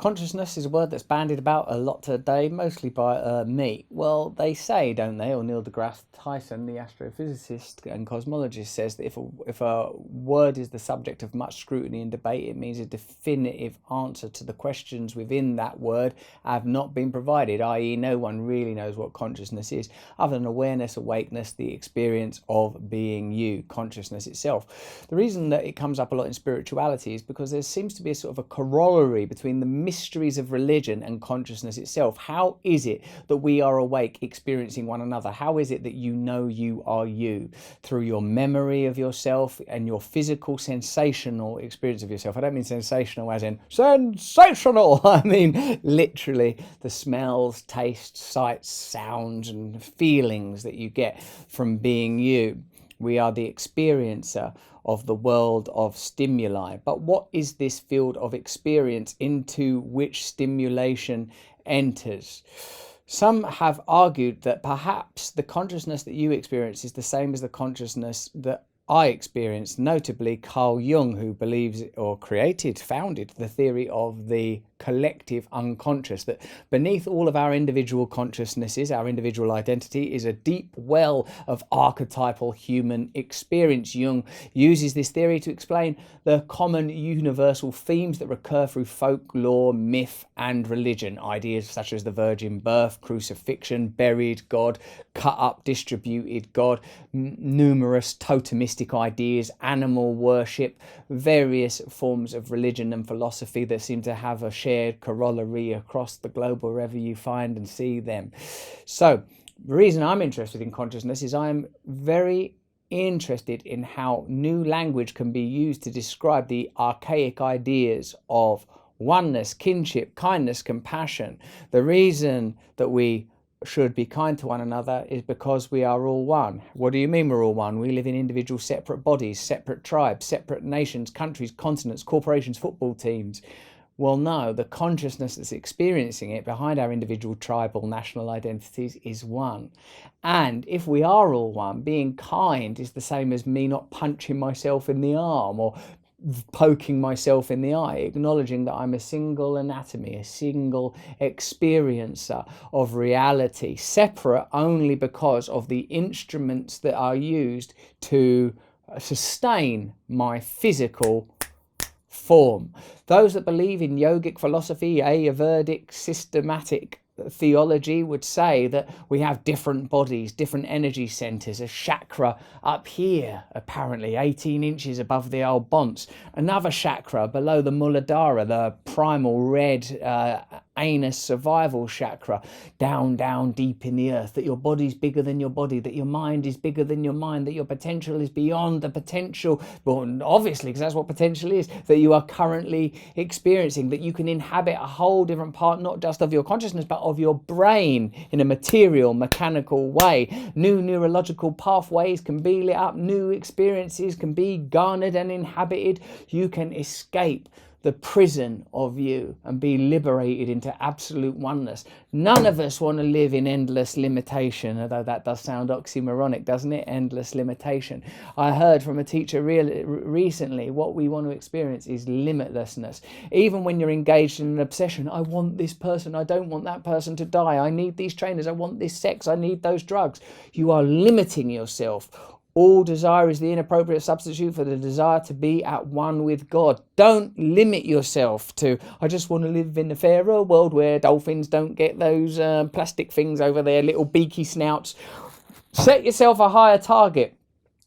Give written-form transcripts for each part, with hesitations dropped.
Consciousness is a word that's bandied about a lot today, mostly by me. Well, they say, don't they, or Neil deGrasse Tyson, the astrophysicist and cosmologist, says that if a word is the subject of much scrutiny and debate, it means a definitive answer to the questions within that word have not been provided, i.e. no one really knows what consciousness is, other than awareness, awakeness, the experience of being you, consciousness itself. The reason that it comes up a lot in spirituality is because there seems to be a sort of a corollary between the mysteries of religion and consciousness itself. How is it that we are awake, experiencing one another? How is it that you know you are you? Through your memory of yourself and your physical sensational experience of yourself. I don't mean sensational as in sensational. I mean literally the smells, tastes, sights, sounds and feelings that you get from being you. We are the experiencer of the world of stimuli. But what is this field of experience into which stimulation enters? Some have argued that perhaps the consciousness that you experience is the same as the consciousness that I experienced, notably Carl Jung, who believes or founded the theory of the collective unconscious, that beneath all of our individual consciousnesses, our individual identity, is a deep well of archetypal human experience. Jung uses this theory to explain the common universal themes that recur through folklore, myth and religion. Ideas such as the virgin birth, crucifixion, buried God, cut up, distributed God, numerous totemistic ideas, animal worship, various forms of religion and philosophy that seem to have a shared corollary across the globe wherever you find and see them. So the reason I'm interested in consciousness is I'm very interested in how new language can be used to describe the archaic ideas of oneness, kinship, kindness, compassion. The reason that we should be kind to one another is because we are all one. What do you mean we're all one? We live in individual separate bodies, separate tribes, separate nations, countries, continents, corporations, football teams. Well, no, the consciousness that's experiencing it behind our individual tribal national identities is one. And if we are all one, being kind is the same as me not punching myself in the arm or poking myself in the eye, acknowledging that I'm a single anatomy, a single experiencer of reality, separate only because of the instruments that are used to sustain my physical form. Those that believe in yogic philosophy, Ayurvedic, systematic theology would say that we have different bodies, different energy centers, a chakra up here, apparently 18 inches above the old bonce, another chakra below the Muladhara, the primal red anus survival chakra, down deep in the earth, that your body's bigger than your body, that your mind is bigger than your mind, that your potential is beyond the potential, well, obviously, because that's what potential is, that you are currently experiencing, that you can inhabit a whole different part, not just of your consciousness, but of your brain in a material, mechanical way. New neurological pathways can be lit up, new experiences can be garnered and inhabited. You can escape the prison of you and be liberated into absolute oneness. None of us want to live in endless limitation, although that does sound oxymoronic, doesn't it? Endless limitation. I heard from a teacher recently, what we want to experience is limitlessness. Even when you're engaged in an obsession, I want this person, I don't want that person to die, I need these trainers, I want this sex, I need those drugs. You are limiting yourself. All desire is the inappropriate substitute for the desire to be at one with God. Don't limit yourself to, I just want to live in a fairer world where dolphins don't get those plastic things over their little beaky snouts. Set yourself a higher target.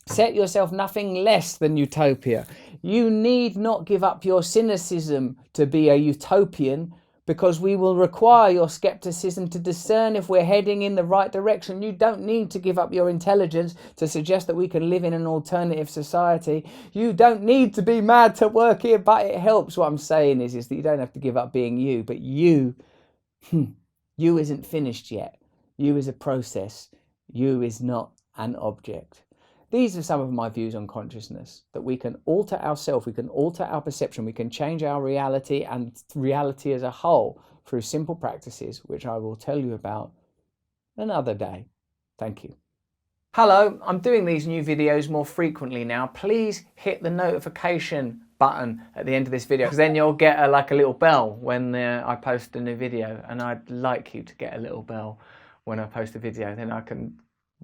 Set yourself nothing less than utopia. You need not give up your cynicism to be a utopian, because we will require your skepticism to discern if we're heading in the right direction. You don't need to give up your intelligence to suggest that we can live in an alternative society. You don't need to be mad to work here, but it helps. What I'm saying is that you don't have to give up being you, but you isn't finished yet. You is a process. You is not an object. These are some of my views on consciousness, that we can alter ourselves, we can alter our perception, we can change our reality and reality as a whole through simple practices, which I will tell you about another day. Thank you. Hello, I'm doing these new videos more frequently now. Please hit the notification button at the end of this video, because then you'll get like a little bell when I post a new video, and I'd like you to get a little bell when I post a video. Then I can,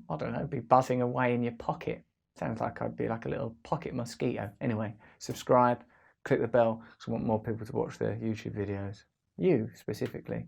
I don't know, be buzzing away in your pocket. Sounds like I'd be like a little pocket mosquito. Anyway, subscribe, click the bell, because I want more people to watch the YouTube videos. You specifically.